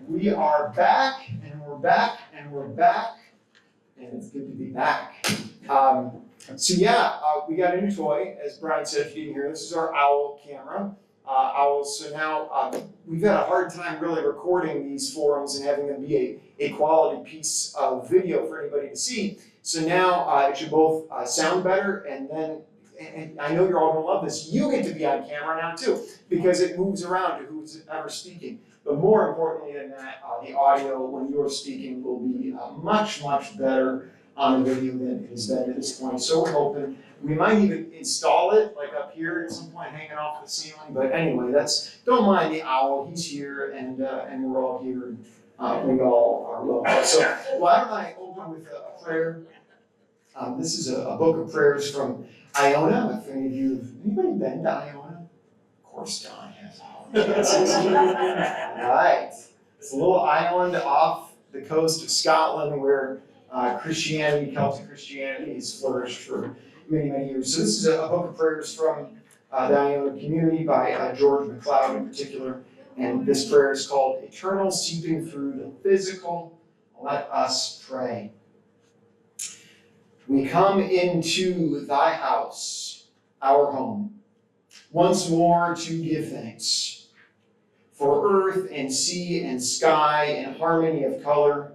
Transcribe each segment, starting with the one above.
We are back, and we're back, and we're back, and it's good to be back. We got a new toy, as Brian said, if you didn't hear. This is our owl camera. Owls. So now we've had a hard time really recording these forums and having them be a quality piece of video for anybody to see. So now it should both sound better, and then, and I know you're all going to love this, you get to be on camera now too, because it moves around to who's ever speaking. But more importantly than that, the audio when you're speaking will be much, much better on the video than it has been at this point. So we're hoping we might even install it like up here at some point, hanging off the ceiling. But anyway, don't mind the owl. He's here, and we're all here. We all are welcome. So why don't I open with a prayer? This is a book of prayers from Iona. If anybody been to Iona? Of course, Don has. Right. It's a little island off the coast of Scotland where Celtic Christianity has flourished for many, many years. So this is a book of prayers from the Iona community by George MacLeod in particular. And this prayer is called Eternal Seeping Through the Physical. Let us pray. We come into thy house, our home, once more to give thanks for earth and sea and sky and harmony of color,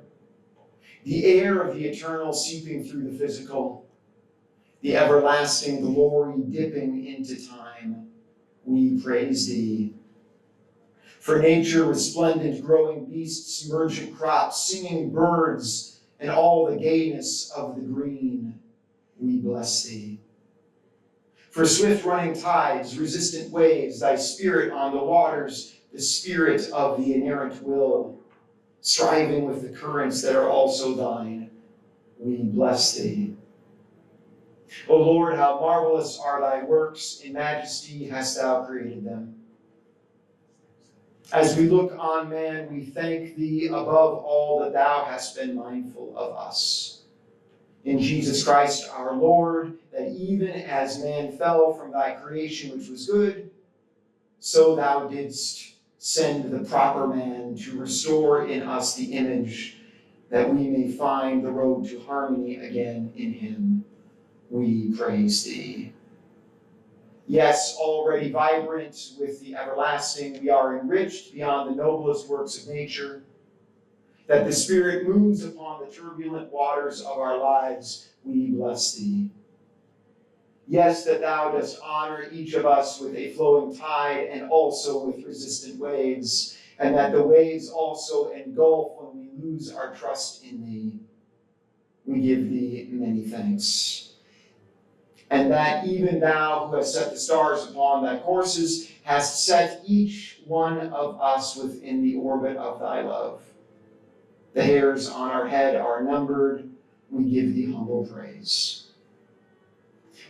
the air of the eternal seeping through the physical, the everlasting glory dipping into time. We praise thee. For nature, resplendent growing beasts, emergent crops, singing birds, and all the gayness of the green, we bless thee. For swift running tides, resistant waves, thy spirit on the waters, the spirit of the inerrant will, striving with the currents that are also thine, we bless thee. O Lord, how marvelous are thy works, in majesty hast thou created them. As we look on man, we thank thee above all that thou hast been mindful of us. In Jesus Christ our Lord, that even as man fell from thy creation which was good, so thou didst send the proper man to restore in us the image, that we may find the road to harmony again in him. We praise thee. Yes, already vibrant with the everlasting, we are enriched beyond the noblest works of nature, that the Spirit moves upon the turbulent waters of our lives. We bless thee. Yes, that thou dost honor each of us with a flowing tide and also with resistant waves, and that the waves also engulf when we lose our trust in thee. We give thee many thanks. And that even thou, who hast set the stars upon thy courses, hast set each one of us within the orbit of thy love. The hairs on our head are numbered. We give thee humble praise.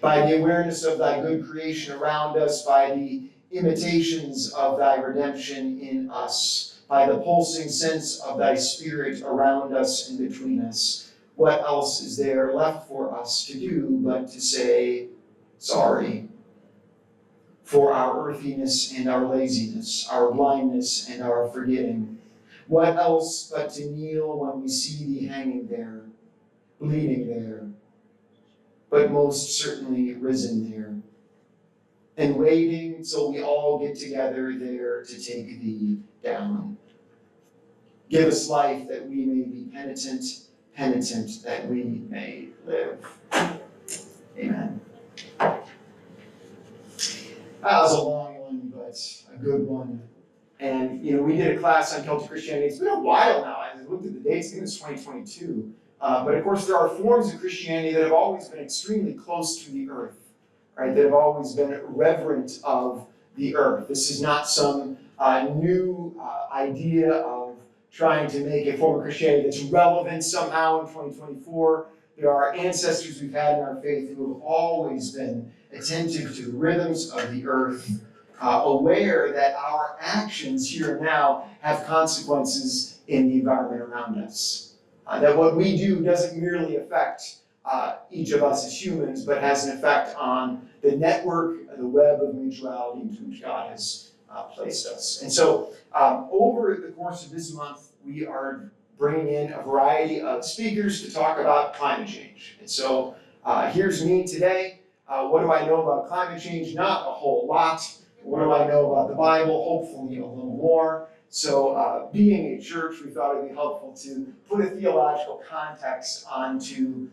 By the awareness of thy good creation around us, by the imitations of thy redemption in us, by the pulsing sense of thy spirit around us and between us, what else is there left for us to do but to say sorry for our earthiness and our laziness, our blindness and our forgetting? What else but to kneel when we see thee hanging there, bleeding there, but most certainly risen there, and waiting till we all get together there to take thee down. Give us life that we may be penitent that we may live. Amen. That was a long one, but a good one. And, we did a class on Celtic Christianity. It's been a while now. I looked at the dates. I think it was 2022. But, of course, there are forms of Christianity that have always been extremely close to the earth, right? That have always been reverent of the earth. This is not some new idea of trying to make a form of Christianity that's relevant somehow in 2024. There are ancestors we've had in our faith who have always been attentive to the rhythms of the earth, aware that our actions here and now have consequences in the environment around us. That what we do doesn't merely affect each of us as humans, but has an effect on the network, the web of mutuality to which God has placed us. And so over the course of this month, we are bringing in a variety of speakers to talk about climate change. And so here's me today. What do I know about climate change? Not a whole lot. What do I know about the Bible? Hopefully a little more. So being a church, we thought it would be helpful to put a theological context onto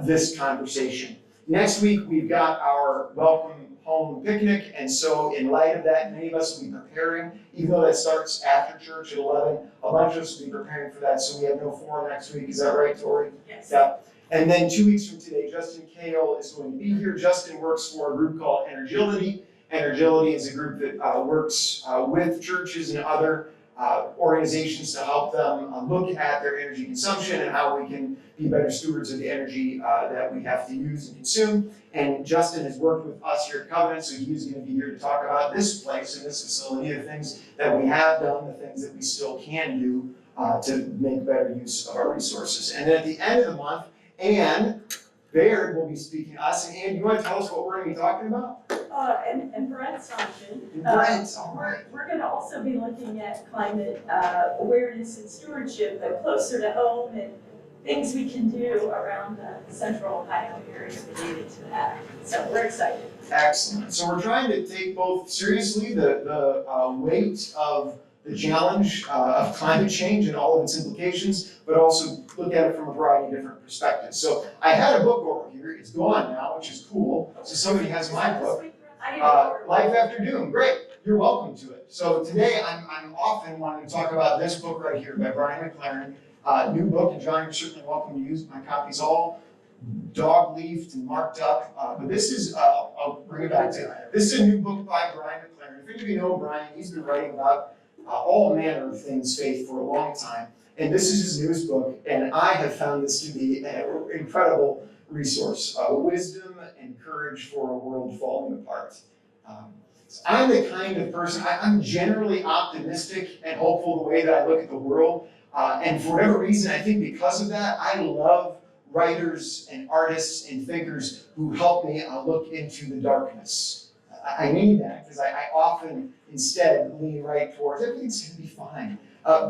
this conversation. Next week, we've got our Welcome Home picnic, and so in light of that, many of us will be preparing, even though that starts after church at 11, a bunch of us will be preparing for that, so we have no forum next week. Is that right, Tori? Yes. Yeah. And then 2 weeks from today, Justin Kale is going to be here. Justin works for a group called Energility. Energility is a group that works with churches and other organizations to help them look at their energy consumption and how we can be better stewards of the energy that we have to use and consume. And Justin has worked with us here at Covenant, so he's going to be here to talk about this place and this facility, the things that we have done, the things that we still can do to make better use of our resources. And then at the end of the month, Ann Baird will be speaking to us. And Ann, you want to tell us what we're going to be talking about? And Brent Sanchin. Brent, all right. We're going to also be looking at climate awareness and stewardship, but closer to home, and things we can do around the central Ohio area related to that. So we're excited. Excellent. So we're trying to take both seriously the weight of the challenge of climate change and all of its implications, but also look at it from a variety of different perspectives. So I had a book over here. It's gone now, which is cool. So somebody has my book, Life After Doom. Great. You're welcome to it. So today I'm often wanting to talk about this book right here by Brian McLaren. New book, and John, you're certainly welcome to use my copies, all dog-leafed and marked up. But this is, I'll bring it back to you. This is a new book by Brian McLaren. If any of you know Brian, he's been writing about all manner of things faith for a long time. And this is his newest book, and I have found this to be an incredible resource. Wisdom and courage for a world falling apart. I'm the kind of person, I'm generally optimistic and hopeful the way that I look at the world. And for whatever reason, I think because of that, I love writers and artists and thinkers who help me look into the darkness. I need that because I often instead lean right towards everything's going to be fine.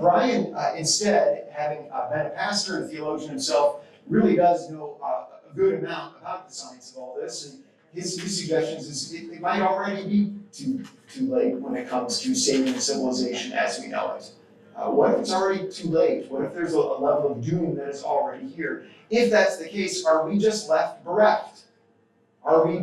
Brian, instead, having been a pastor and theologian himself, really does know a good amount about the science of all this. And his suggestions is it might already be too late when it comes to saving civilization as we know it. What if it's already too late? What if there's a level of doom that is already here? If that's the case, are we just left bereft? Are we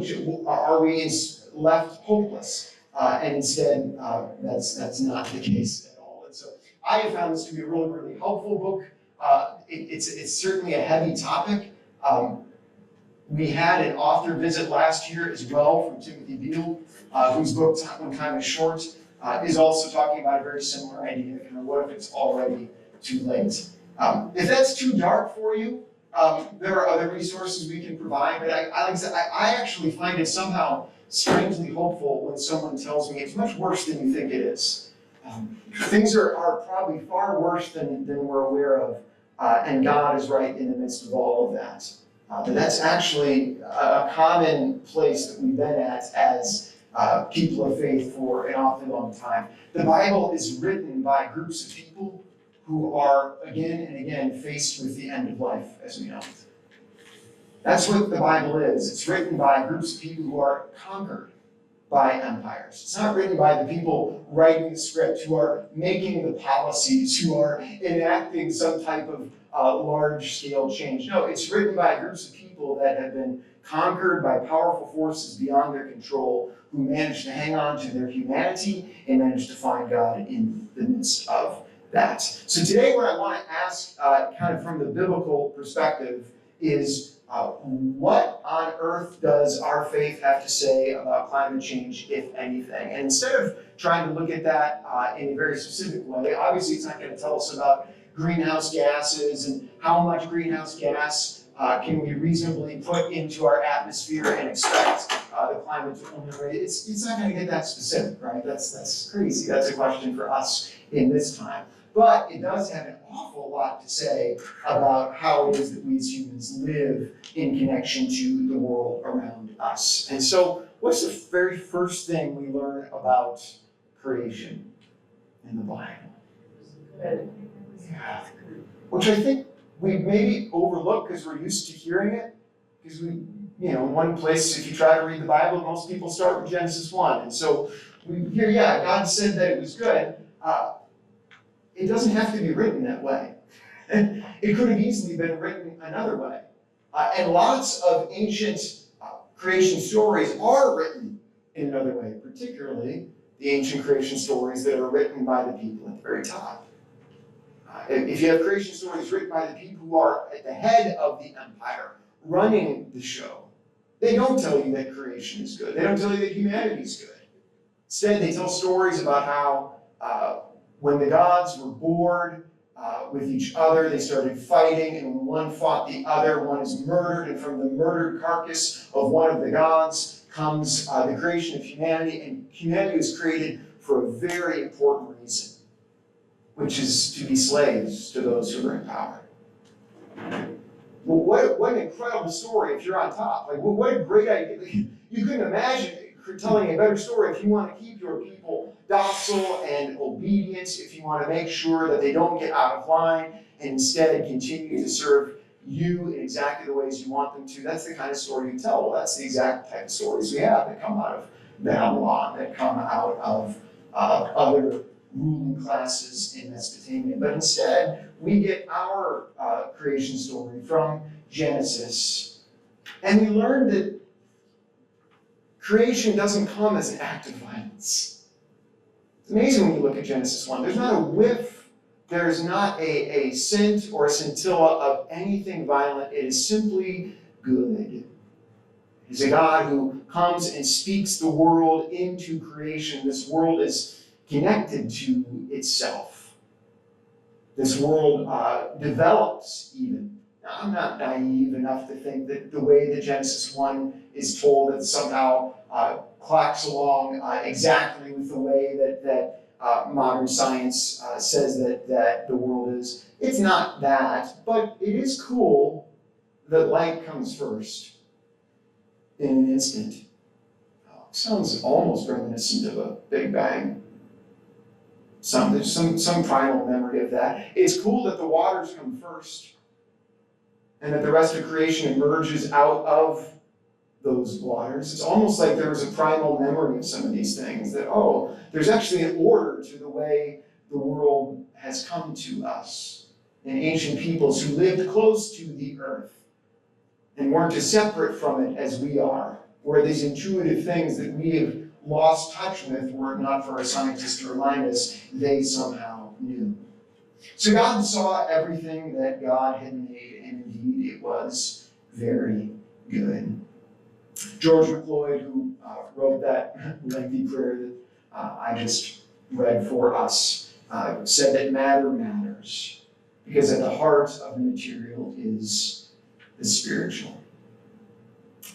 left hopeless? And instead, that's not the case at all. And so I have found this to be a really, really helpful book. It's certainly a heavy topic. We had an author visit last year as well from Timothy Beale, whose book, When Time is Short, is also talking about a very similar idea, kind of what if it's already too late. If that's too dark for you, there are other resources we can provide, but I actually find it somehow strangely hopeful when someone tells me it's much worse than you think it is. Things are probably far worse than we're aware of, and God is right in the midst of all of that. But that's actually a common place that we've been at as people of faith for an awfully long time. The Bible is written by groups of people who are again and again faced with the end of life as we know it. That's what the Bible is. It's written by groups of people who are conquered by empires. It's not written by the people writing the script, who are making the policies, who are enacting some type of large-scale change. No, it's written by groups of people that have been conquered by powerful forces beyond their control, who managed to hang on to their humanity and managed to find God in the midst of that. So today what I want to ask, kind of from the biblical perspective, is what on earth does our faith have to say about climate change, if anything? And instead of trying to look at that in a very specific way, obviously it's not going to tell us about greenhouse gases and how much greenhouse gas can we reasonably put into our atmosphere and expect the climate to only rate. It's not going to get that specific, right? That's crazy. That's a question for us in this time. But it does have an awful lot to say about how it is that we as humans live in connection to the world around us. And so what's the very first thing we learn about creation in the Bible. Good. Yeah. Which I think we maybe overlook because we're used to hearing it. Because we, in one place, if you try to read the Bible, most people start with Genesis 1. And so we hear, yeah, God said that it was good. It doesn't have to be written that way. It could have easily been written another way. And lots of ancient creation stories are written in another way, particularly the ancient creation stories that are written by the people at the very top. If you have creation stories written by the people who are at the head of the empire, running the show, they don't tell you that creation is good. They don't tell you that humanity is good. Instead, they tell stories about how when the gods were bored with each other, they started fighting, and when one fought the other, one is murdered, and from the murdered carcass of one of the gods comes the creation of humanity, and humanity was created for a very important reason, which is to be slaves to those who are in power. Well, what an incredible story if you're on top. Like, what a great idea. You couldn't imagine telling a better story if you want to keep your people docile and obedient, if you want to make sure that they don't get out of line and instead continue to serve you in exactly the ways you want them to. That's the kind of story you tell. Well, that's the exact type of stories we have that come out of Babylon, that come out of other ruling classes in Mesopotamia. But instead, we get our creation story from Genesis. And we learn that creation doesn't come as an act of violence. It's amazing when you look at Genesis 1. There's not a whiff, there's not a scent or a scintilla of anything violent. It is simply good. It is a God who comes and speaks the world into creation. This world is connected to itself. This world develops even. Now, I'm not naive enough to think that the way that Genesis 1 is told that somehow clocks along exactly with the way that modern science says that the world is. It's not that, but it is cool that light comes first in an instant. Sounds almost reminiscent of a Big Bang. There's some primal memory of that. It's cool that the waters come first and that the rest of creation emerges out of those waters. It's almost like there was a primal memory of some of these things, that, there's actually an order to the way the world has come to us. And ancient peoples who lived close to the earth and weren't as separate from it as we are, where these intuitive things that we have lost touch with, were it not for a scientist to remind us, they somehow knew. So God saw everything that God had made, and indeed it was very good. George McLeod, who wrote that lengthy prayer that I just read for us, said that matter matters, because at the heart of the material is the spiritual.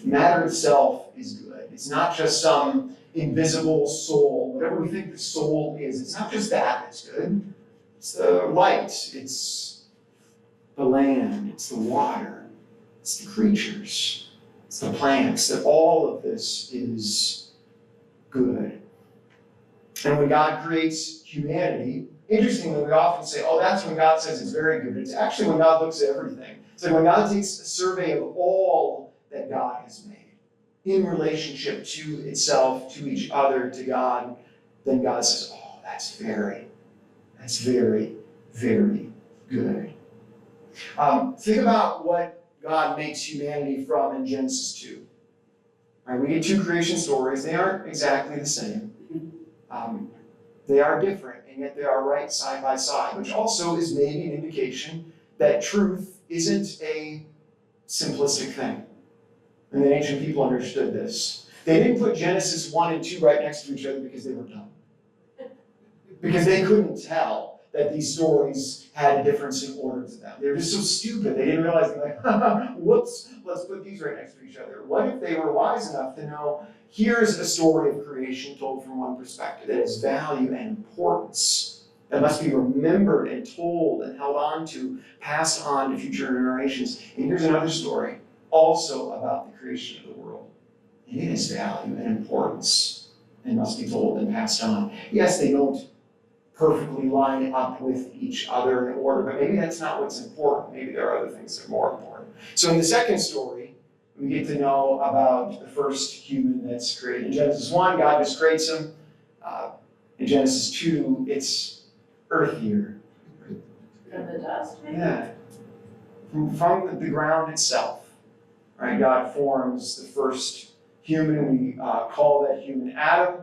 Matter itself is good. It's not just some invisible soul. Whatever we think the soul is, it's not just that that's good. It's the light, it's the land, it's the water, it's the creatures, it's the plants, that all of this is good. And when God creates humanity, interestingly, we often say, that's when God says it's very good. It's actually when God looks at everything. It's like when God takes a survey of all that God has made in relationship to itself, to each other, to God, then God says, that's very, very good. Think about what God makes humanity from in Genesis 2. Right, we get two creation stories. They aren't exactly the same. They are different, and yet they are right side by side, which also is maybe an indication that truth isn't a simplistic thing. And the ancient people understood this. They didn't put Genesis 1 and 2 right next to each other because they were dumb. Because they couldn't tell that these stories had a difference in order to them. They were just so stupid. They didn't realize, whoops, let's put these right next to each other. What if they were wise enough to know, here's a story of creation told from one perspective that has value and importance, that must be remembered and told and held on to, passed on to future generations. And here's another story, also about the creation of the world. And it has value and importance and must be told and passed on. Yes, they don't perfectly line up with each other in order, but maybe that's not what's important. Maybe there are other things that are more important. So in the second story, we get to know about the first human that's created. In Genesis 1, God just creates him. In Genesis 2, it's earthier. From the dust, maybe? Yeah. From the ground itself, right? God forms the first human. We call that human Adam.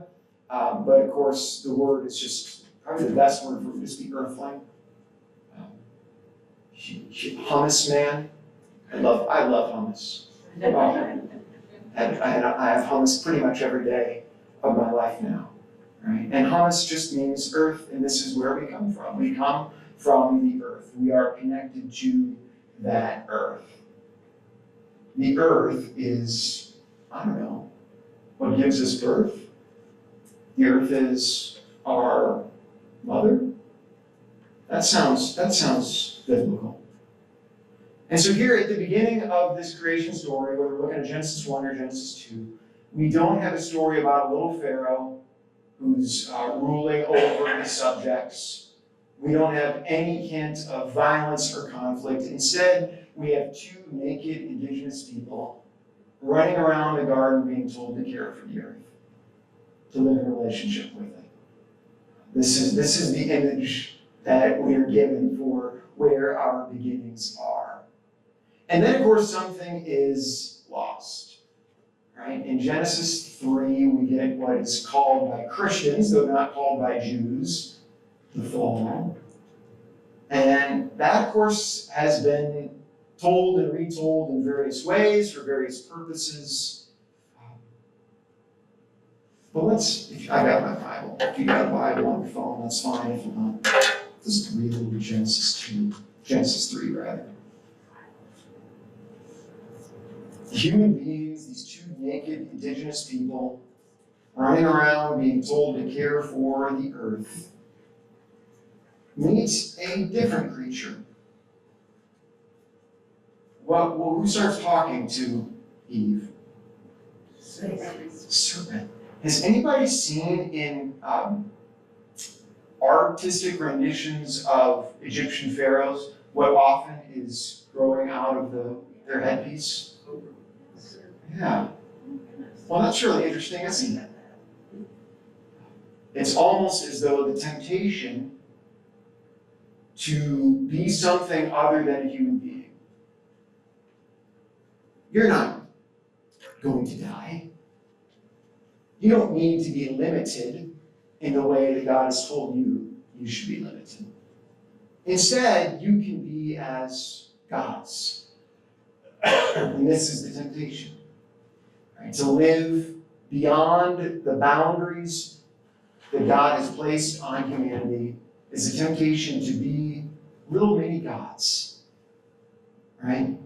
But of course, the word is just probably the best word for just the earthling. Hummus man. I love hummus. I have hummus pretty much every day of my life now, right? And hummus just means earth, and this is where we come from. We come from the earth. We are connected to that earth. The earth is, I don't know, what gives us birth. The earth is our mother. That sounds biblical. And so here at the beginning of this creation story, whether we're looking at Genesis 1 or Genesis 2, we don't have a story about a little Pharaoh who's ruling over his subjects. We don't have any hint of violence or conflict. Instead, we have two naked indigenous people running around the garden being told to care for the earth, to live in a relationship with it. This is the image that we are given for where our beginnings are. And then, of course, something is lost. Right? In Genesis 3, we get what is called by Christians, though not called by Jews, the fall. And that, of course, has been told and retold in various ways for various purposes. But I got my Bible. If you got a Bible on your phone, that's fine. If not, just read Genesis 3, rather. Human beings, these two naked indigenous people, running around being told to care for the earth, meets a different creature. Well, who starts talking to Eve? Serpent. Has anybody seen in artistic renditions of Egyptian pharaohs what often is growing out of their headpiece? Yeah. Well, that's really interesting, isn't it? It's almost as though the temptation to be something other than a human being. You're not going to die. You don't need to be limited in the way that God has told you should be limited. Instead, you can be as gods. And this is the temptation. Right? To live beyond the boundaries that God has placed on humanity is a temptation to be little mini gods. Right?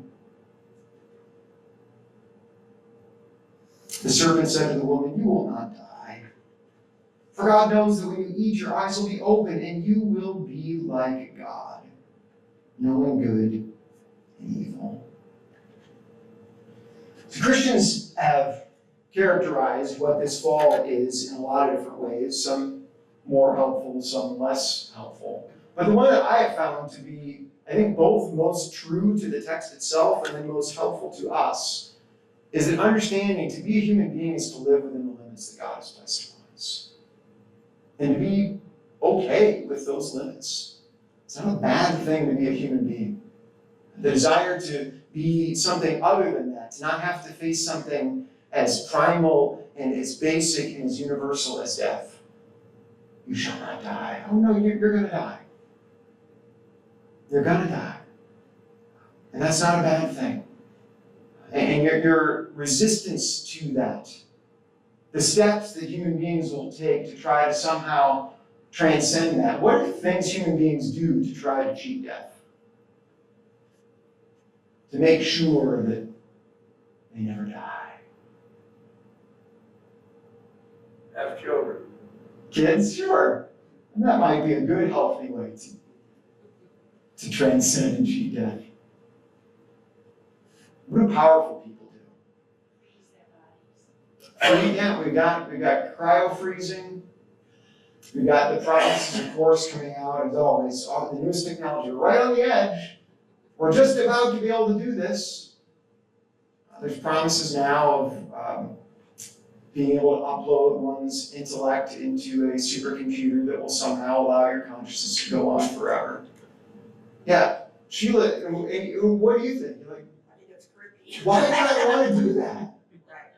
The serpent said to the woman, "You will not die. For God knows that when you eat, your eyes will be open, and you will be like God, knowing good and evil." So Christians have characterized what this fall is in a lot of different ways, some more helpful, some less helpful. But the one that I have found to be, I think, both most true to the text itself and then most helpful to us is that understanding to be a human being is to live within the limits that God has placed upon us. And to be okay with those limits. It's not a bad thing to be a human being. The desire to be something other than that, to not have to face something as primal and as basic and as universal as death. You shall not die. Oh no, you're going to die. You're going to die. And that's not a bad thing. And your resistance to that, the steps that human beings will take to try to somehow transcend that. What are the things human beings do to try to cheat death? To make sure that they never die. Have children. Kids, sure. And that might be a good, healthy way to transcend and cheat death. What do powerful people do? Yeah, we've got cryo freezing. We've got the promises, of course, coming out as always. All the newest technology, we're right on the edge. We're just about to be able to do this. There's promises now of being able to upload one's intellect into a supercomputer that will somehow allow your consciousness to go on forever. Yeah, Sheila, what do you think? You're like, I think it's creepy. why would I want to do that? Right.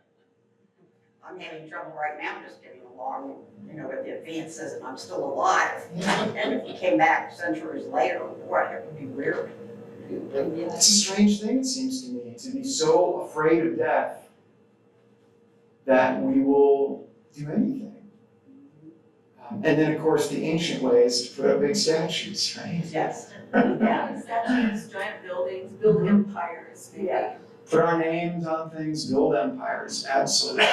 I'm having trouble right now just getting along, with the advances, and I'm still alive. Yeah. And if we came back centuries later, boy, it would be weird. It's a strange thing, it seems to me, to be so afraid of death that we will do anything. And then, of course, the ancient way is to put up big statues, right? Yes. Yeah. Statues, giant buildings, build empires, maybe. Yeah. Put our names on things, build empires, absolutely.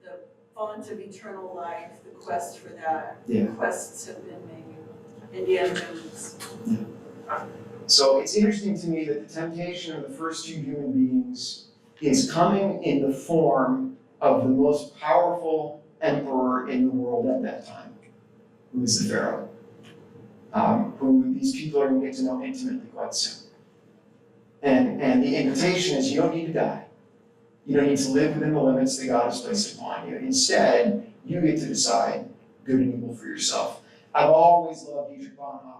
The font of eternal life, the quest for that. Yeah. Quests have been made. Indiana Jones. So it's interesting to me that the temptation of the first two human beings is coming in the form of the most powerful emperor in the world at that time, who is the Pharaoh, who these people are going to get to know intimately quite soon. And the invitation is you don't need to die. You don't need to live within the limits that God has placed upon you. Instead, you get to decide good and evil for yourself. I've always loved Dietrich Bonhoeffer.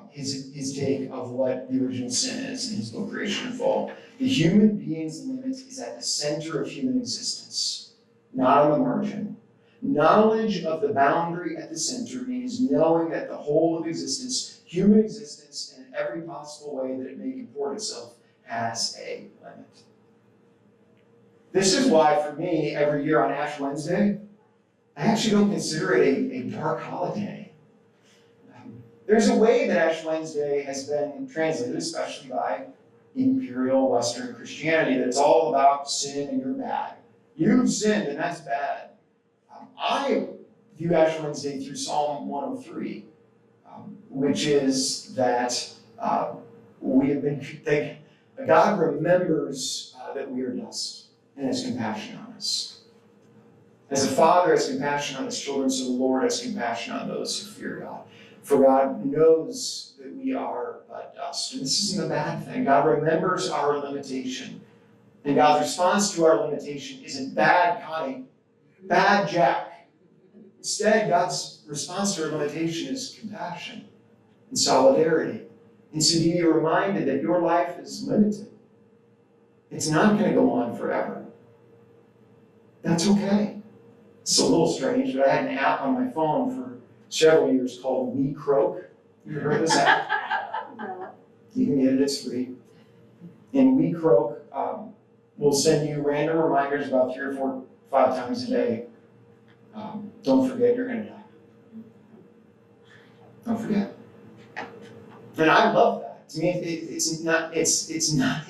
His take of what the original sin is in his book Creation and Fall. The human being's limit is at the center of human existence, not on the margin. Knowledge of the boundary at the center means knowing that the whole of existence, human existence, in every possible way that it may comport itself, has a limit. This is why, for me, every year on Ash Wednesday, I actually don't consider it a dark holiday. There's a way that Ash Wednesday has been translated, especially by imperial Western Christianity, that it's all about sin and you're bad. You've sinned and that's bad. I view Ash Wednesday through Psalm 103, which is that we have been, God remembers that we are dust and has compassion on us. As a father has compassion on his children, so the Lord has compassion on those who fear God. For God knows that we are but dust. And this isn't a bad thing. God remembers our limitation. And God's response to our limitation isn't bad Connie, bad Jack. Instead, God's response to our limitation is compassion and solidarity. And so be reminded that your life is limited. It's not going to go on forever. That's okay. It's a little strange, but I had an app on my phone for several years called We Croak. You heard of this app? No. You can get it, it's free. And We Croak will send you random reminders about 3 or 4, 5 times a day. Don't forget you're going to die. Don't forget. And I love that. To me, it's not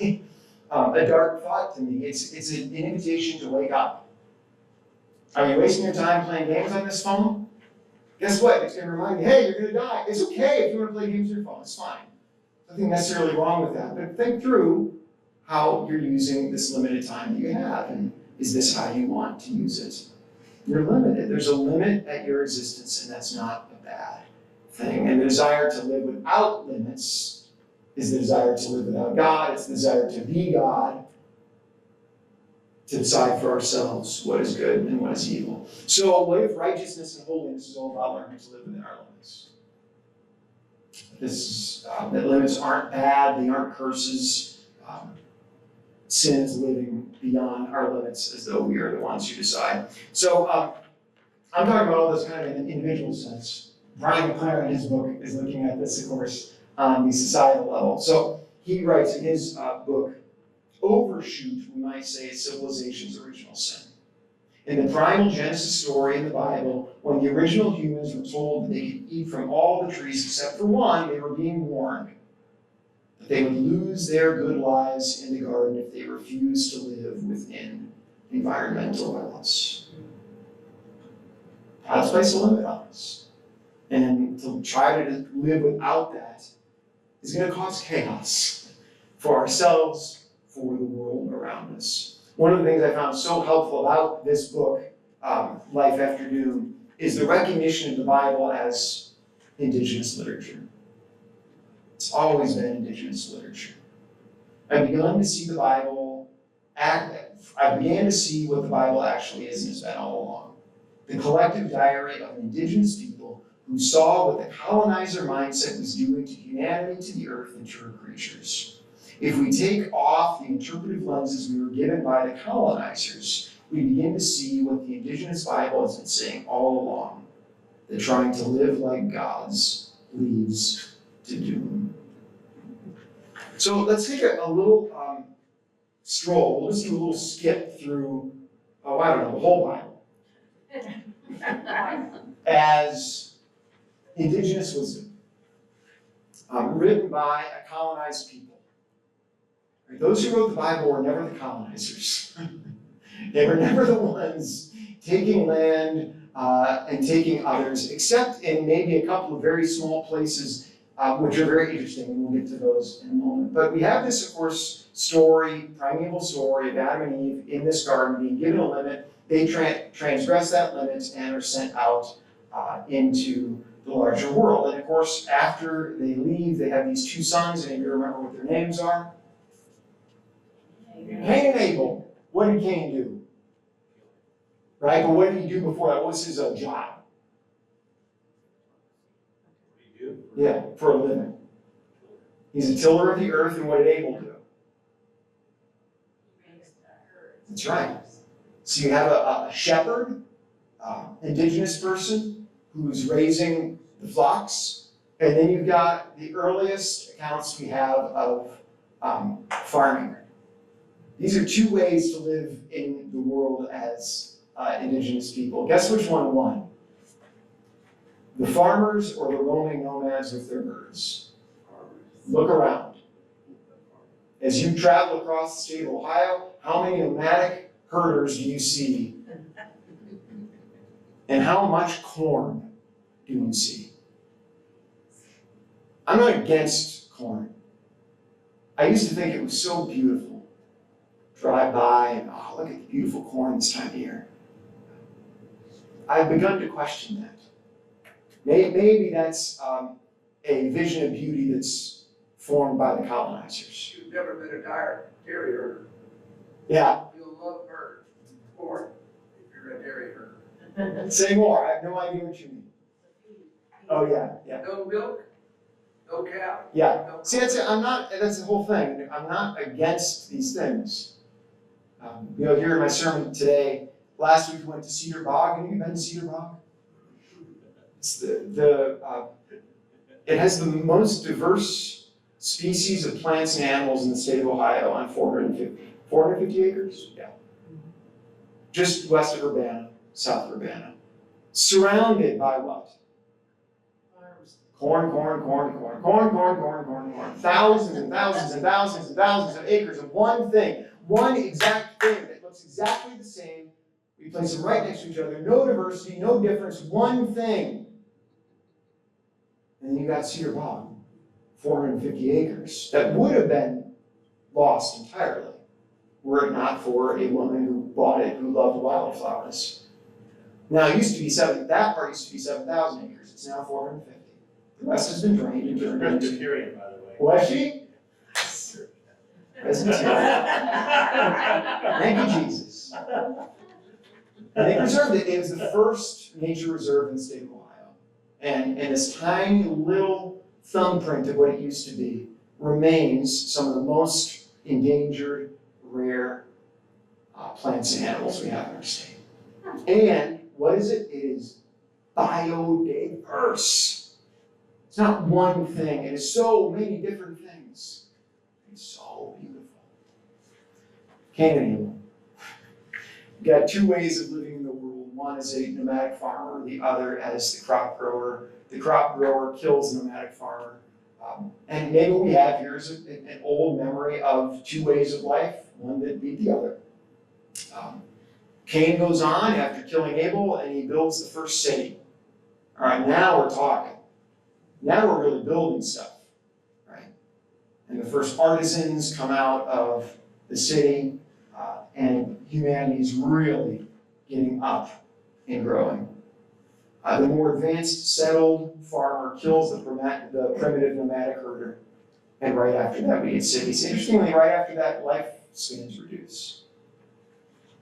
a dark thought to me. It's an invitation to wake up. Are you wasting your time playing games on this phone? Guess what? It's going to remind you, hey, you're going to die. It's okay if you want to play games on your phone. It's fine. Nothing necessarily wrong with that. But think through how you're using this limited time that you have. And is this how you want to use it? You're limited. There's a limit at your existence, and that's not a bad thing. And the desire to live without limits is the desire to live without God. It's the desire to be God, to decide for ourselves what is good and what is evil. So what if righteousness and holiness is all about learning to live within our limits? That limits aren't bad, they aren't curses. Sin is living beyond our limits as though we are the ones who decide. So I'm talking about all this kind of in an individual sense. Brian McLaren in his book is looking at this, of course, on the societal level. So he writes in his book, Overshoot, we might say, civilization's original sin. In the primal Genesis story in the Bible, when the original humans were told that they could eat from all the trees except for one, they were being warned that they would lose their good lives in the garden if they refused to live within environmental balance. God's placed a limit on us. And to try to live without that is going to cause chaos for ourselves, for the world around us. One of the things I found so helpful about this book, Life After Doom, is the recognition of the Bible as indigenous literature. It's always been indigenous literature. I began to see the Bible, I began to see what the Bible actually is and has been all along. The collective diary of indigenous people who saw what the colonizer mindset was doing to humanity, to the earth, and to her creatures. If we take off the interpretive lenses we were given by the colonizers, we begin to see what the indigenous Bible has been saying all along, that trying to live like gods leads to doom. So let's take a little stroll. We'll just do a little skip through, I don't know, the whole Bible as indigenous wisdom, written by a colonized people. Right? Those who wrote the Bible were never the colonizers. They were never the ones taking land and taking others, except in maybe a couple of very small places, which are very interesting, and we'll get to those in a moment. But we have this, of course, primeval story of Adam and Eve in this garden being given a limit. They transgress that limit and are sent out into the larger world. And of course, after they leave, they have these two sons, and if you remember what their names are? Cain and Abel. What did Cain do? Right? But what did he do before that? What was his job? Yeah, for a living. He's a tiller of the earth, and what did Abel do? That's right. So you have a shepherd, indigenous person, who's raising the flocks, and then you've got the earliest accounts we have of farming. These are two ways to live in the world as indigenous people. Guess which one won? The farmers or the roaming nomads with their herds? Look around. As you travel across the state of Ohio, how many nomadic herders do you see? And how much corn do you see? I'm not against corn. I used to think it was so beautiful. Drive by and, oh, look at the beautiful corn this time of year. I've begun to question that. Maybe that's a vision of beauty that's formed by the colonizers. You've never been a dairy herder. Yeah. You'll love bird, corn, if you're a dairy herder. Say more. I have no idea what you mean. Oh yeah, yeah. No milk, no cow. Yeah. No See, that's the whole thing. I'm not against these things. Here in my sermon today, last week we went to Cedar Bog. Have you been to Cedar Bog? It's it has the most diverse species of plants and animals in the state of Ohio on 450 acres? Yeah. Just west of Urbana, south of Urbana. Surrounded by what? Corn. Thousands and thousands and thousands and thousands of acres of one thing. One exact thing that looks exactly the same. We place them right next to each other. No diversity, no difference. One thing. And then you got Cedar Bog, 450 acres. That would have been lost entirely were it not for a woman who bought it who loved wildflowers. Now it used to be that part used to be 7,000 acres. It's now 450. The rest has been drained and turned into. Presbyterian, by the way. Was she? Presbyterian. Thank you, Jesus. And they preserved it. It was the first nature reserve in the state of Ohio. And this tiny little thumbprint of what it used to be remains some of the most endangered, rare plants and animals we have in our state. And what is it? It is biodiverse. It's not one thing. It is so many different things. It's so beautiful. Cain and Abel. You've got two ways of living in the world. One is a nomadic farmer, the other as the crop grower. The crop grower kills the nomadic farmer. And maybe what we have here is an old memory of two ways of life, one that beat the other. Cain goes on after killing Abel and he builds the first city. All right, now we're talking. Now we're really building stuff, right? And the first artisans come out of the city. and humanity is really getting up and growing. The more advanced settled farmer kills the primitive nomadic herder, and right after that we get cities. Interestingly, right after that, lifespans reduce.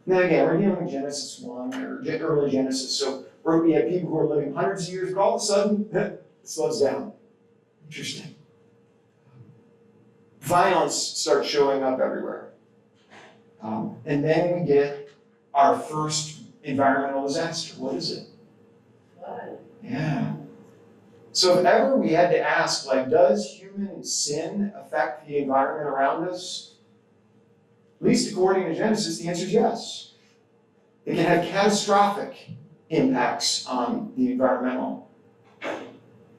Now again, we're dealing with Genesis 1, or early Genesis, so we have people who are living hundreds of years, but all of a sudden, it slows down. Interesting. Violence starts showing up everywhere. And then we get our first environmental disaster. What is it? Flood. Yeah. So if ever we had to ask, like, does human sin affect the environment around us? At least according to Genesis, the answer is yes. It can have catastrophic impacts on the environmental,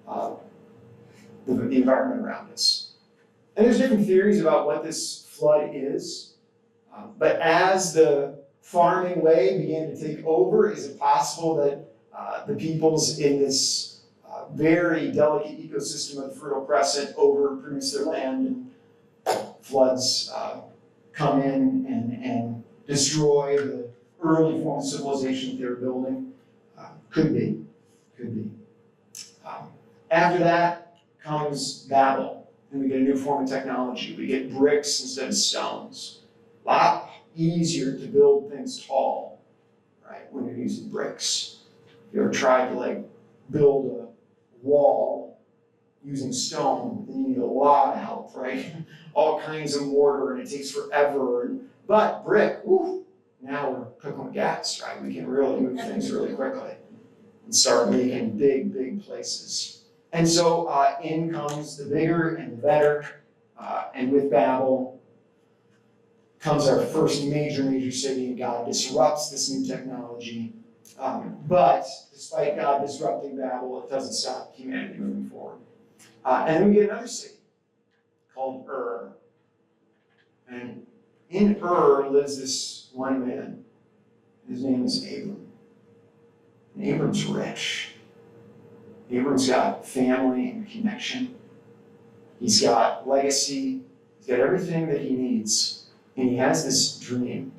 the environment around us. And there's different theories about what this flood is. But as the farming way began to take over, is it possible that the peoples in this very delicate ecosystem of the Fertile Crescent overproduce their land, and floods come in and destroy the early form of civilization that they were building? Could be. After that comes Babel, and we get a new form of technology. We get bricks instead of stones. A lot easier to build things tall, right, when you're using bricks. If you ever tried to build a wall using stone, then you need a lot of help, right? All kinds of mortar, and it takes forever. But brick, whew, now we're cooking with gas, right? We can really move things really quickly and start making big, big places. And so in comes the bigger and the better, and with Babel comes our first major city, and God disrupts this new technology. But despite God disrupting Babel, it doesn't stop humanity moving forward. And then we get another city called Ur. And in Ur lives this one man. His name is Abram. And Abram's rich. Abram's got family and connection. He's got legacy. He's got everything that he needs. And he has this dream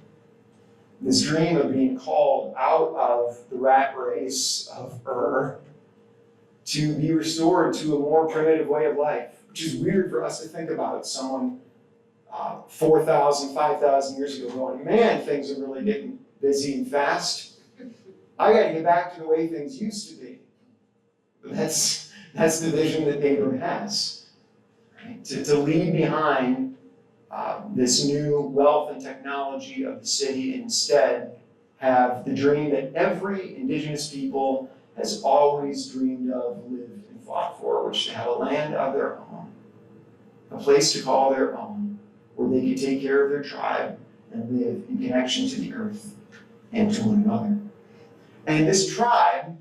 of being called out of the rat race of Ur to be restored to a more primitive way of life, which is weird for us to think about. Someone 4,000, 5,000 years ago going, man, things are really getting busy and fast. I got to get back to the way things used to be. But that's the vision that Abram has, right? To leave behind this new wealth and technology of the city, and instead have the dream that every indigenous people has always dreamed of, lived, and fought for, which is to have a land of their own, a place to call their own, where they could take care of their tribe and live in connection to the earth and to one another. And this tribe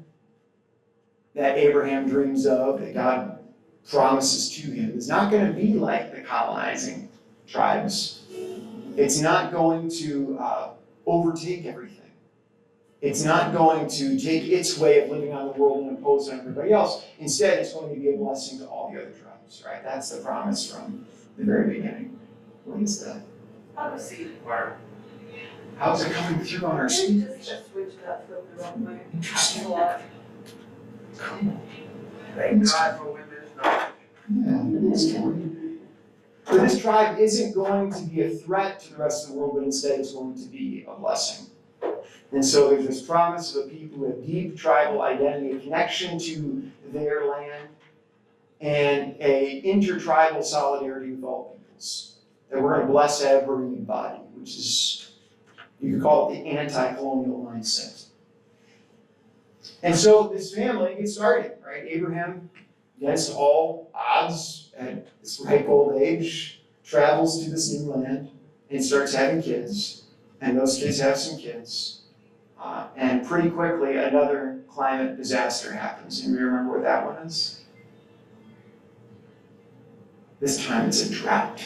that Abraham dreams of, that God promises to him, is not going to be like the colonizing tribes. It's not going to overtake everything. It's not going to take its way of living on the world and impose it on everybody else. Instead, it's going to be a blessing to all the other tribes, right? That's the promise from the very beginning. What is that? Have a seat. How's it coming through on our Just speakers? switch it up, flip the wrong way. Interesting. A lot. Cool. Thank God for women's knowledge. Yeah, that's true. But this tribe isn't going to be a threat to the rest of the world, but instead it's going to be a blessing. And so there's this promise of a people with deep tribal identity, a connection to their land, and a intertribal solidarity with all peoples. That we're going to bless everybody, which is, you could call it the anti-colonial mindset. And so this family gets started, right? Abraham, against all odds, at this ripe old age, travels to this new land and starts having kids. And those kids have some kids. And pretty quickly, another climate disaster happens. And you remember what that one is? This time it's a drought.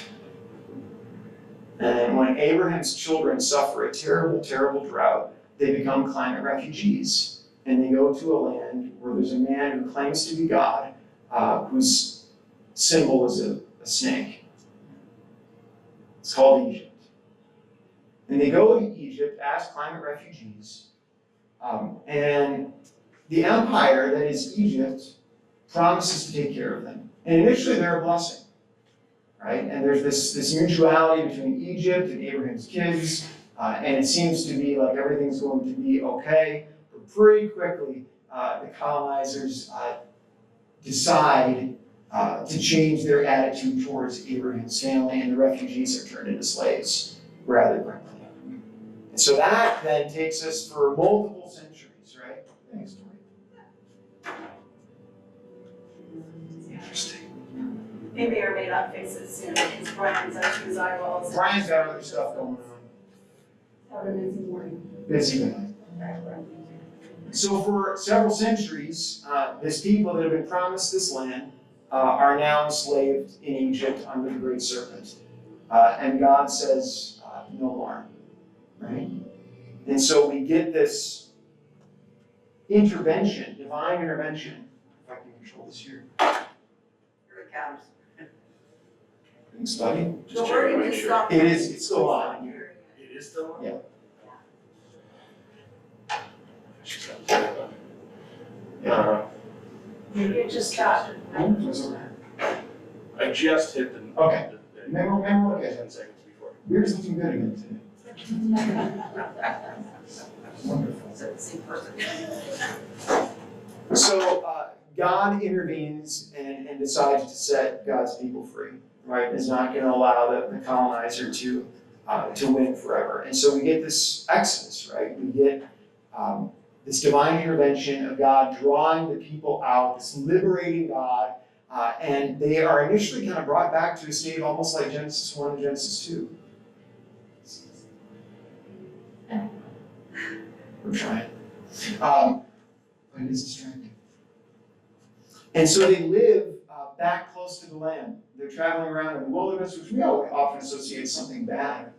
And when Abraham's children suffer a terrible, terrible drought, they become climate refugees. And they go to a land where there's a man who claims to be God, whose symbol is a snake. It's called Egypt. And they go to Egypt as climate refugees. And the empire that is Egypt promises to take care of them. And initially they're a blessing, right? And there's this mutuality between Egypt and Abraham's kids, and it seems to be like everything's going to be okay. But pretty quickly, the colonizers decide to change their attitude towards Abraham's family, and the refugees are turned into slaves rather quickly. And so that then takes us for multiple centuries, right? Thanks, Tori. Interesting. They may or may not fix it soon, because Brian's up to his eyeballs. Brian's got other stuff going on. Have a busy morning. Busy night. So for several centuries, this people that have been promised this land are now enslaved in Egypt under the great serpent. And God says, no more, right? And so we get this intervention, divine intervention. If I can control this here. Here it comes. Thanks, buddy. The Just checking to wording make is sure. not. It is, it's still on. It is still on? Yeah. She's got that. Yeah. Maybe it just stopped. I just hit the. Okay. the- Remember what I 10 seconds before. Yours looking good again today. Wonderful. So it's the same person. So God intervenes and decides to set God's people free, right? Is not going to allow the colonizer to win forever. And so we get this exodus, right? We get this divine intervention of God drawing the people out, this liberating God, and they are initially kind of brought back to a state almost like Genesis 1 and Genesis 2. We're trying. But it is distracting. And so they live back close to the land. They're traveling around in the wilderness, which we often associate with something bad.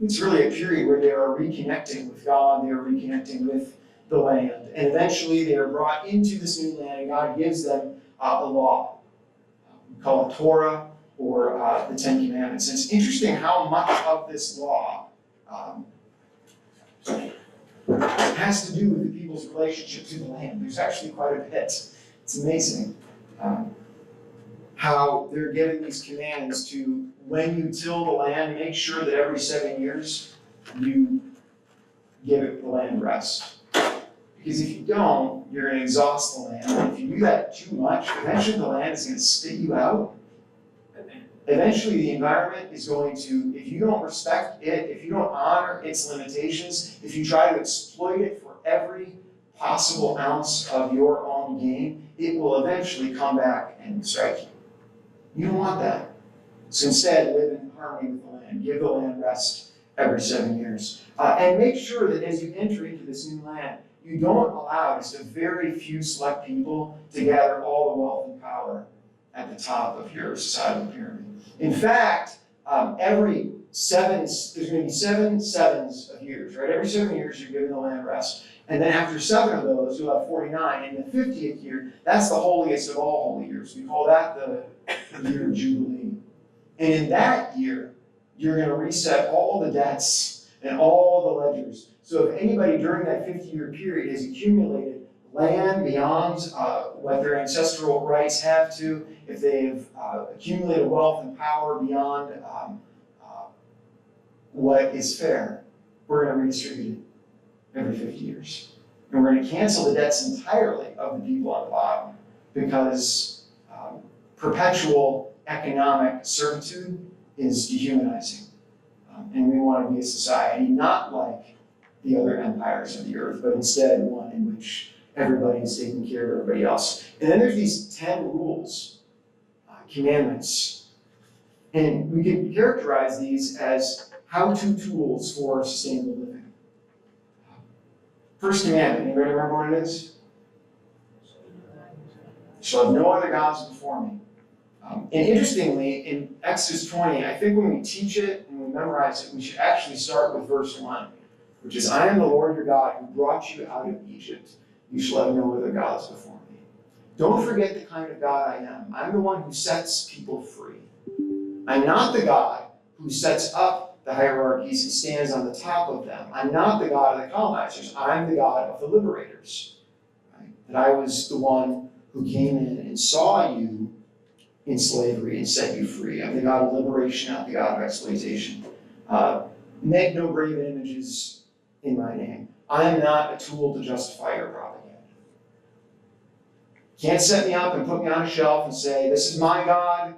It's really a period where they are reconnecting with God, they are reconnecting with the land. And eventually they are brought into this new land, and God gives them a law. We call it Torah, or the Ten Commandments. And it's interesting how much of this law has to do with the people's relationship to the land. There's actually quite a bit. It's amazing how they're given these commands to, when you till the land, make sure that every 7 years you give it the land rest. Because if you don't, you're going to exhaust the land. And if you do that too much, eventually the land is going to spit you out. Eventually the environment is going to, if you don't respect it, if you don't honor its limitations, if you try to exploit it for every possible ounce of your own gain, it will eventually come back and strike you. You don't want that. So instead, live in harmony with the land. Give the land rest every 7 years. And make sure that as you enter into this new land, you don't allow just a very few select people to gather all the wealth and power at the top of your societal pyramid. In fact, every there's going to be 7 sevens of years, right? Every 7 years you're given the land rest. And then after 7 of those, you'll have 49. And the 50th year, that's the holiest of all holy years. We call that the year of Jubilee. And in that year, you're going to reset all the debts and all the ledgers. So if anybody during that 50-year period has accumulated land beyond what their ancestral rights have to, if they've accumulated wealth and power beyond what is fair, we're going to redistribute it every 50 years. And we're going to cancel the debts entirely of the people on the bottom, because perpetual economic servitude is dehumanizing. And we want to be a society not like the other empires of the earth, but instead one in which everybody is taking care of everybody else. And then there's these 10 rules, commandments. And we can characterize these as how-to tools for sustainable living. First commandment, anybody remember what it is? You shall have no other gods before me. And interestingly, in Exodus 20, I think when we teach it and we memorize it, we should actually start with verse 1, which is, I am the Lord your God who brought you out of Egypt. You shall have no other gods before me. Don't forget the kind of God I am. I'm the one who sets people free. I'm not the God who sets up the hierarchies and stands on the top of them. I'm not the God of the colonizers. I'm the God of the liberators. Right? That I was the one who came in and saw you in slavery and set you free. I'm the God of liberation, not the God of exploitation. Make no graven images in my name. I am not a tool to justify your propaganda. Can't set me up and put me on a shelf and say, this is my God,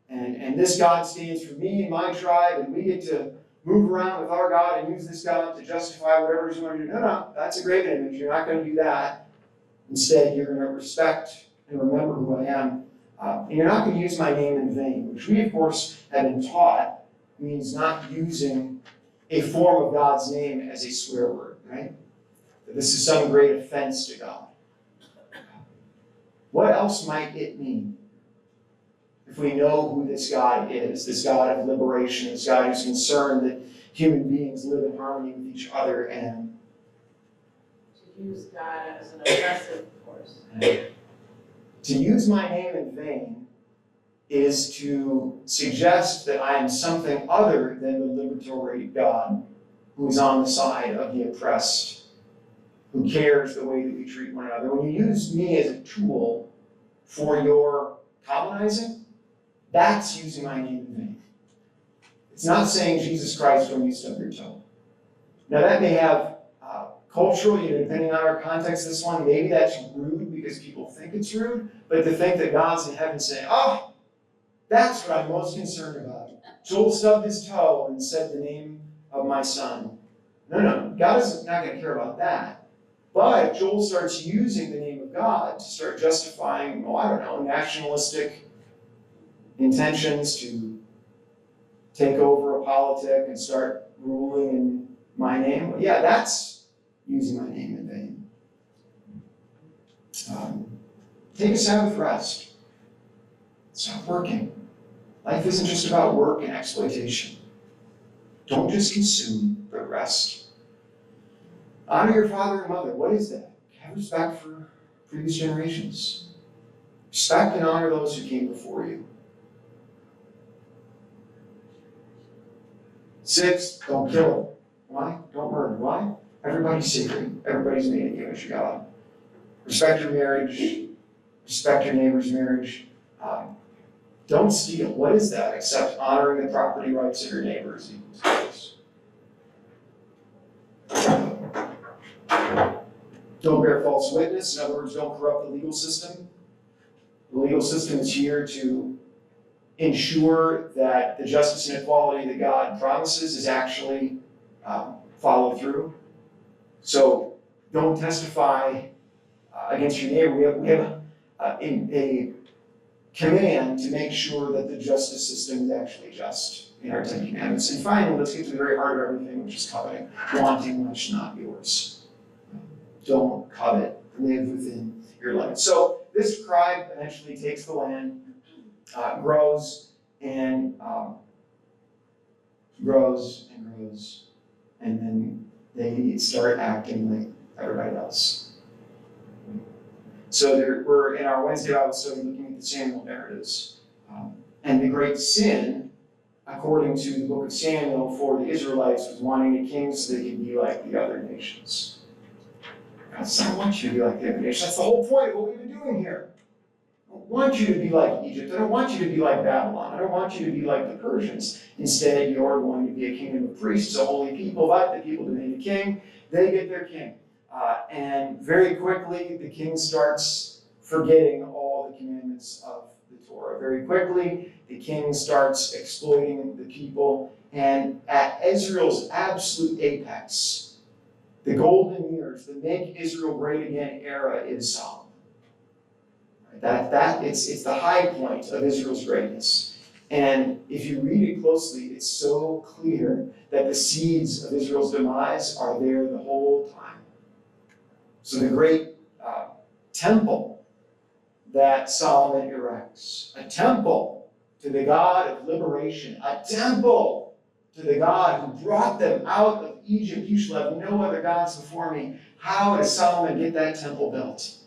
and this God stands for me and my tribe, and we get to move around with our God and use this God to justify whatever it is you want to do. No, that's a graven image. You're not going to do that. Instead, you're going to respect and remember who I am. And you're not going to use my name in vain, which we, of course, have been taught means not using a form of God's name as a swear word, right? That this is some great offense to God. What else might it mean if we know who this God is, this God of liberation, this God who's concerned that human beings live in harmony with each other and To use God as an oppressive force. to use my name in vain is to suggest that I am something other than the liberatory God who is on the side of the oppressed, who cares the way that we treat one another. When you use me as a tool for your colonizing, that's using my name in vain. It's not saying Jesus Christ when you stub your toe. Now that may have culturally, depending on our context, this one, maybe that's rude because people think it's rude, but to think that God's in heaven saying, oh, that's what I'm most concerned about. Joel stubbed his toe and said the name of my son. No, God is not going to care about that. But if Joel starts using the name of God to start justifying, nationalistic intentions to take over a politic and start ruling in my name, yeah, that's using my name in vain. Take a Sabbath rest. Stop working. Life isn't just about work and exploitation. Don't just consume, but rest. Honor your father and mother. What is that? Have respect for previous generations. Respect and honor those who came before you. 6, don't kill. Why? Don't murder. Why? Everybody's sacred. Everybody's made in the image of God. Respect your marriage. Respect your neighbor's marriage. Don't steal. What is that except honoring the property rights of your neighbors? Don't bear false witness. In other words, don't corrupt the legal system. The legal system is here to ensure that the justice and equality that God promises is actually followed through. So don't testify against your neighbor. We have a command to make sure that the justice system is actually just in our 10 Commandments. And finally, let's get to the very heart of everything, which is coveting. Wanting much, not yours. Don't covet. Live within your limits. So this tribe eventually takes the land, grows and grows, and then they start acting like everybody else. So we're in our Wednesday Bible study looking at the Samuel narratives. And the great sin, according to the book of Samuel, for the Israelites was wanting a king so they could be like the other nations. God says, I don't want you to be like the other nations. That's the whole point of what we've been doing here. I don't want you to be like Egypt. I don't want you to be like Babylon. I don't want you to be like the Persians. Instead, you're going to be a kingdom of priests, a holy people, but the people demand a king. They get their king. And very quickly, the king starts forgetting all the commandments of the Torah. Very quickly, the king starts exploiting the people. And at Israel's absolute apex, the golden years, the Make Israel Great Again era is Solomon. It's the high point of Israel's greatness. And if you read it closely, it's so clear that the seeds of Israel's demise are there the whole time. So the great temple that Solomon erects, a temple to the God of liberation, a temple to the God who brought them out of Egypt. You shall have no other gods before me. How does Solomon get that temple built?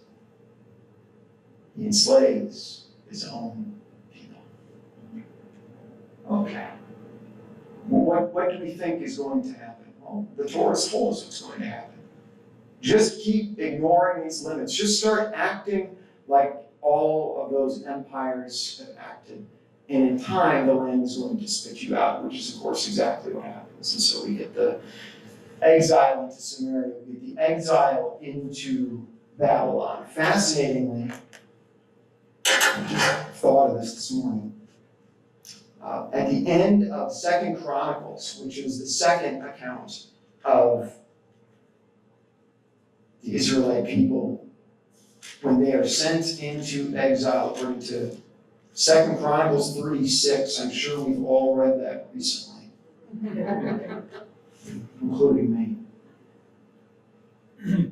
He enslaves his own people. Okay. What do we think is going to happen? Well, the Torah told us what's going to happen. Just keep ignoring these limits. Just start acting like all of those empires have acted. And in time, the land is going to spit you out, which is, of course, exactly what happens. And so we get the exile into Samaria. We get the exile into Babylon. Fascinatingly, I just thought of this morning. At the end of 2 Chronicles, which is the second account of the Israelite people when they are sent into exile, according to 2 Chronicles 36. I'm sure we've all read that recently, including me.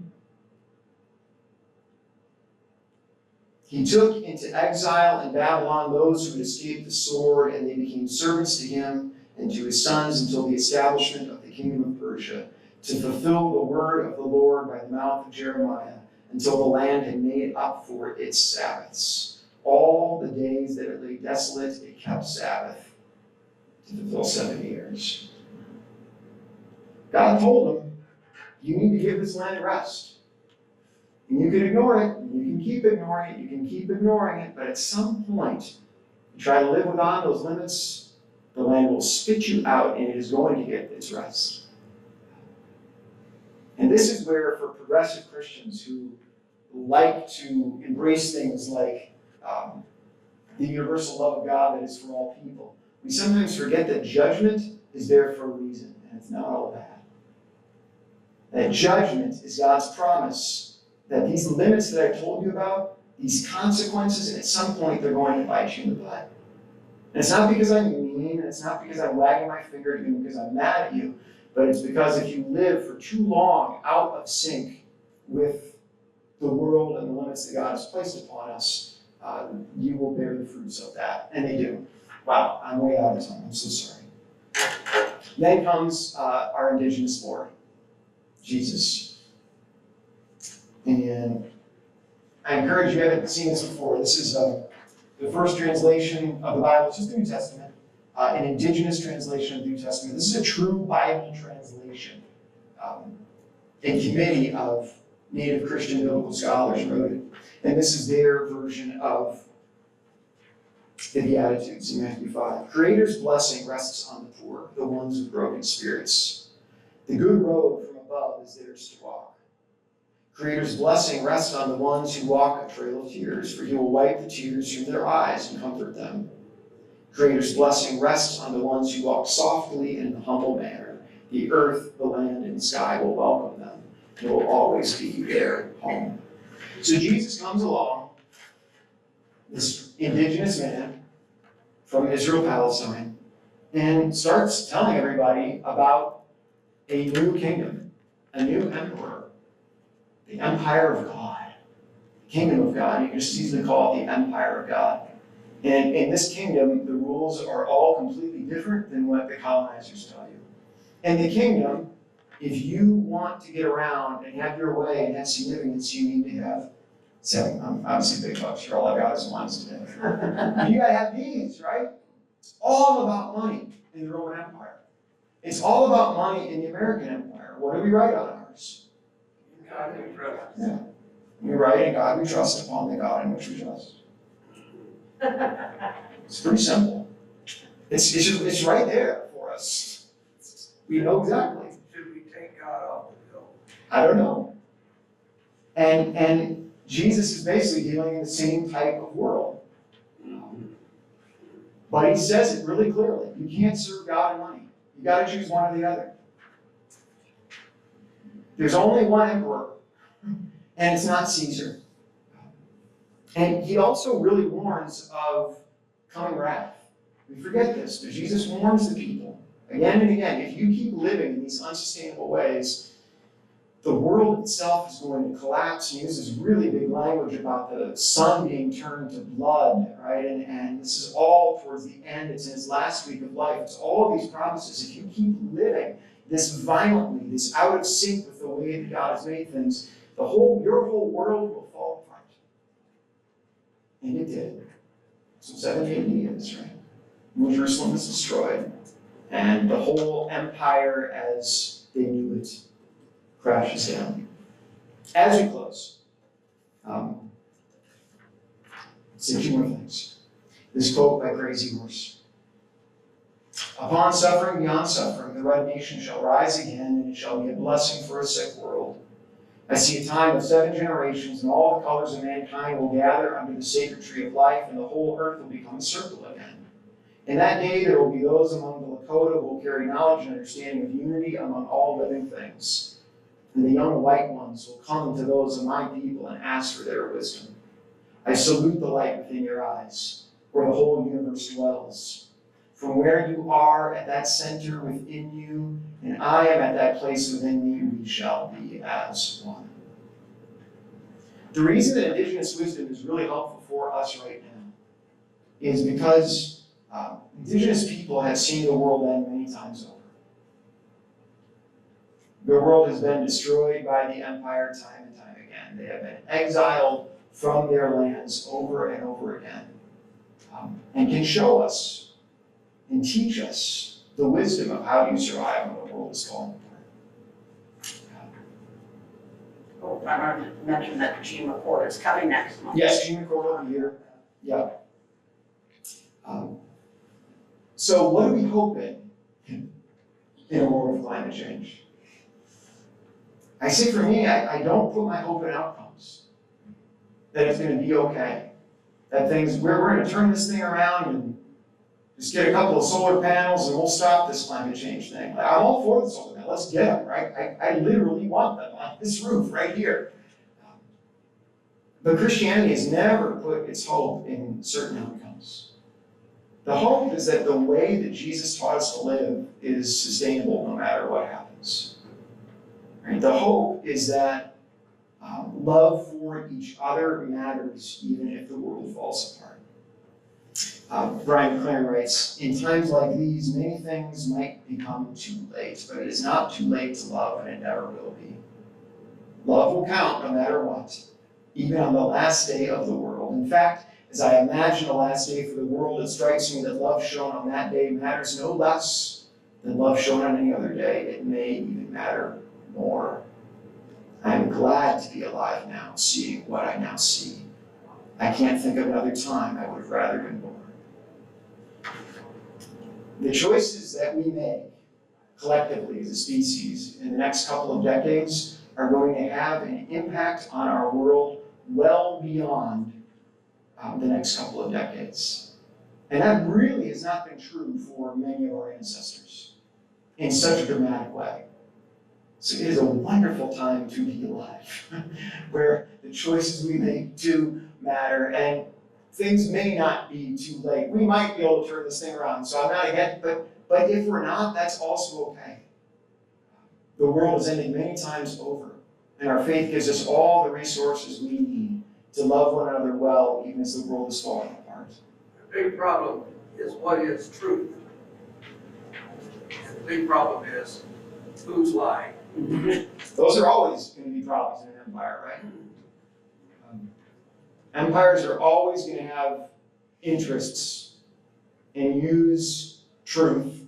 He took into exile in Babylon those who had escaped the sword, and they became servants to him and to his sons until the establishment of the kingdom of Persia, to fulfill the word of the Lord by the mouth of Jeremiah, until the land had made up for its Sabbaths. All the days that it lay desolate, it kept Sabbath, to fulfill 7 years. God told him, you need to give this land rest. And you can ignore it, and you can keep ignoring it, you can keep ignoring it, but at some point, you try to live within those limits, the land will spit you out, and it is going to get its rest. And this is where, for progressive Christians who like to embrace things like the universal love of God that is for all people, we sometimes forget that judgment is there for a reason, and it's not all bad. That judgment is God's promise that these limits that I told you about, these consequences, and at some point they're going to bite you in the butt. And it's not because I'm mean, and it's not because I'm wagging my finger at you because I'm mad at you, but it's because if you live for too long out of sync with the world and the limits that God has placed upon us, you will bear the fruits of that. And they do. Wow, I'm way out of time. I'm so sorry. Then comes our indigenous Lord, Jesus. And I encourage you, if you haven't seen this before, this is the first translation of the Bible. It's just the New Testament, an indigenous translation of the New Testament. This is a true Bible translation. A committee of native Christian biblical scholars wrote it. And this is their version of the Beatitudes in Matthew 5. Creator's blessing rests on the poor, the ones with broken spirits. The good road from above is theirs to walk. Creator's blessing rests on the ones who walk a trail of tears, for he will wipe the tears from their eyes and comfort them. Creator's blessing rests on the ones who walk softly and in a humble manner. The earth, the land, and the sky will welcome them. They will always be their home. So Jesus comes along, this indigenous man from Israel, Palestine, and starts telling everybody about a new kingdom, a new emperor. The empire of God, the kingdom of God. You can just easily call it the empire of God. And in this kingdom, the rules are all completely different than what the colonizers tell you. And the kingdom, if you want to get around and have your way and have significance, you need to have seven. I'm obviously big bucks. You're all I got is ones today. You gotta have these, right? It's all about money in the Roman Empire. It's all about money in the American Empire. What do we write on ours? God we trust. Yeah. We write in God we trust upon the God in which we trust. It's pretty simple. It's right there for us. We know exactly. Should we take God off the bill? I don't know. And Jesus is basically dealing in the same type of world. But he says it really clearly. You can't serve God and money. You got to choose one or the other. There's only one emperor, and it's not Caesar. And he also really warns of coming wrath. We forget this, but Jesus warns the people again and again. If you keep living in these unsustainable ways, the world itself is going to collapse. He uses really big language about the sun being turned to blood, right? And this is all towards the end. It's in his last week of life. It's all of these promises. If you keep living this violently, this out of sync with the way that God has made things, your whole world will fall apart. And it did. So 70 AD is, right? When Jerusalem was destroyed, and the whole empire as they knew it crashes down. As we close, say two more things. This quote by Crazy Horse. Upon suffering beyond suffering, the red nation shall rise again, and it shall be a blessing for a sick world. I see a time of 7 generations, and all the colors of mankind will gather under the sacred tree of life, and the whole earth will become a circle again. In that day there will be those among the Lakota who will carry knowledge and understanding of unity among all living things. And the young white ones will come to those of my people and ask for their wisdom. I salute the light within your eyes, where the whole universe dwells. From where you are at that center within you, and I am at that place within me, we shall be as one. The reason that Indigenous wisdom is really helpful for us right now is because Indigenous people have seen the world end many times over. The world has been destroyed by the empire time and time again. They have been exiled from their lands over and over again, and can show us and teach us the wisdom of how you survive when the world is falling apart. Oh, I wanted to mention that Gene McCord is coming next month. Yes, Gene McCord will be here. Yeah. So what are we hoping in a world of climate change? I say for me, I don't put my hope in outcomes. That it's going to be okay. That we're going to turn this thing around and just get a couple of solar panels and we'll stop this climate change thing. I'm all for the solar panels. Let's get them, right? I literally want them on this roof right here. But Christianity has never put its hope in certain outcomes. The hope is that the way that Jesus taught us to live is sustainable no matter what happens. Right? The hope is that love for each other matters even if the world falls apart. Brian McLaren writes, in times like these, many things might become too late, but it is not too late to love, and it never will be. Love will count no matter what, even on the last day of the world. In fact, as I imagine the last day for the world, it strikes me that love shown on that day matters no less than love shown on any other day. It may even matter more. I am glad to be alive now, seeing what I now see. I can't think of another time I would have rather been born. The choices that we make collectively as a species in the next couple of decades are going to have an impact on our world well beyond the next couple of decades. And that really has not been true for many of our ancestors in such a dramatic way. So it is a wonderful time to be alive, where the choices we make do matter, and things may not be too late. We might be able to turn this thing around, so I'm not against, but if we're not, that's also okay. The world has ended many times over, and our faith gives us all the resources we need to love one another well, even as the world is falling apart. The big problem is what is truth. And the big problem is who's lying. Those are always going to be problems in an empire, right? Empires are always going to have interests and use truth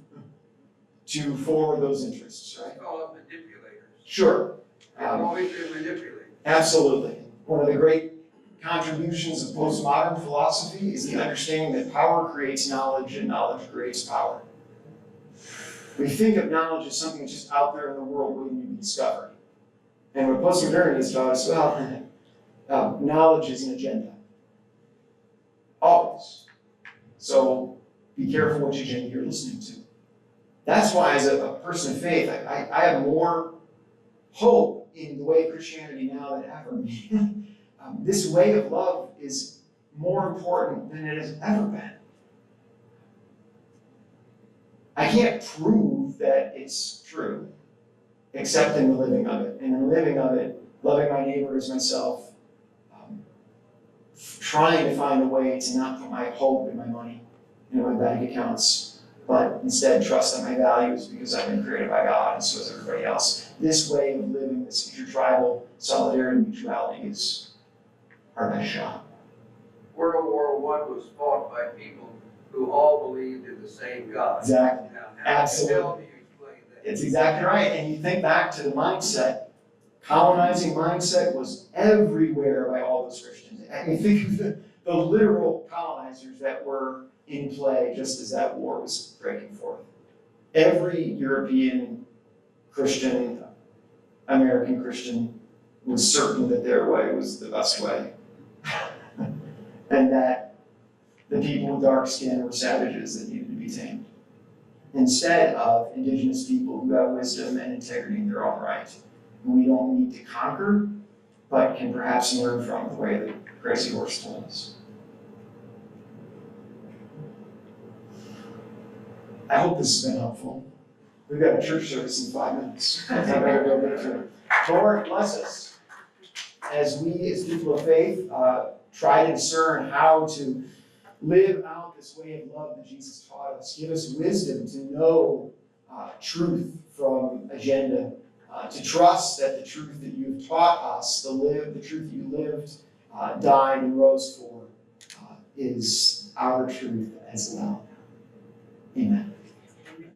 to forward those interests, right? I call them manipulators. Sure. They've always been manipulated. Absolutely. One of the great contributions of postmodern philosophy is the understanding that power creates knowledge and knowledge creates power. We think of knowledge as something just out there in the world waiting to be discovered. And what postmodernity has taught us, well, knowledge is an agenda. Always. So be careful what agenda you're listening to. That's why, as a person of faith, I have more hope in the way of Christianity now than ever. This way of love is more important than it has ever been. I can't prove that it's true, except in the living of it. And in the living of it, loving my neighbor as myself, trying to find a way to not put my hope in my money, in my bank accounts, but instead trust that my values, because I've been created by God, and so is everybody else. This way of living, this intertribal solidarity and mutuality is our best shot. World War I was fought by people who all believed in the same God. Exactly. Now, how Absolutely. the hell do you explain that? It's exactly right. And you think back to the mindset, colonizing mindset was everywhere by all those Christians. And you think of the literal colonizers that were in play just as that war was breaking forth. Every European Christian, American Christian, was certain that their way was the best way. And that the people with dark skin were savages that needed to be tamed. Instead of indigenous people who have wisdom and integrity in their own right, who we don't need to conquer, but can perhaps learn from the way the crazy horse told us. I hope this has been helpful. We've got a church service in 5 minutes. I better go get to it. Lord, bless us as we, as people of faith, try to discern how to live out this way of love that Jesus taught us. Give us wisdom to know truth from agenda, to trust that the truth that you've taught us, the truth you lived, died, and rose for, is our truth as well.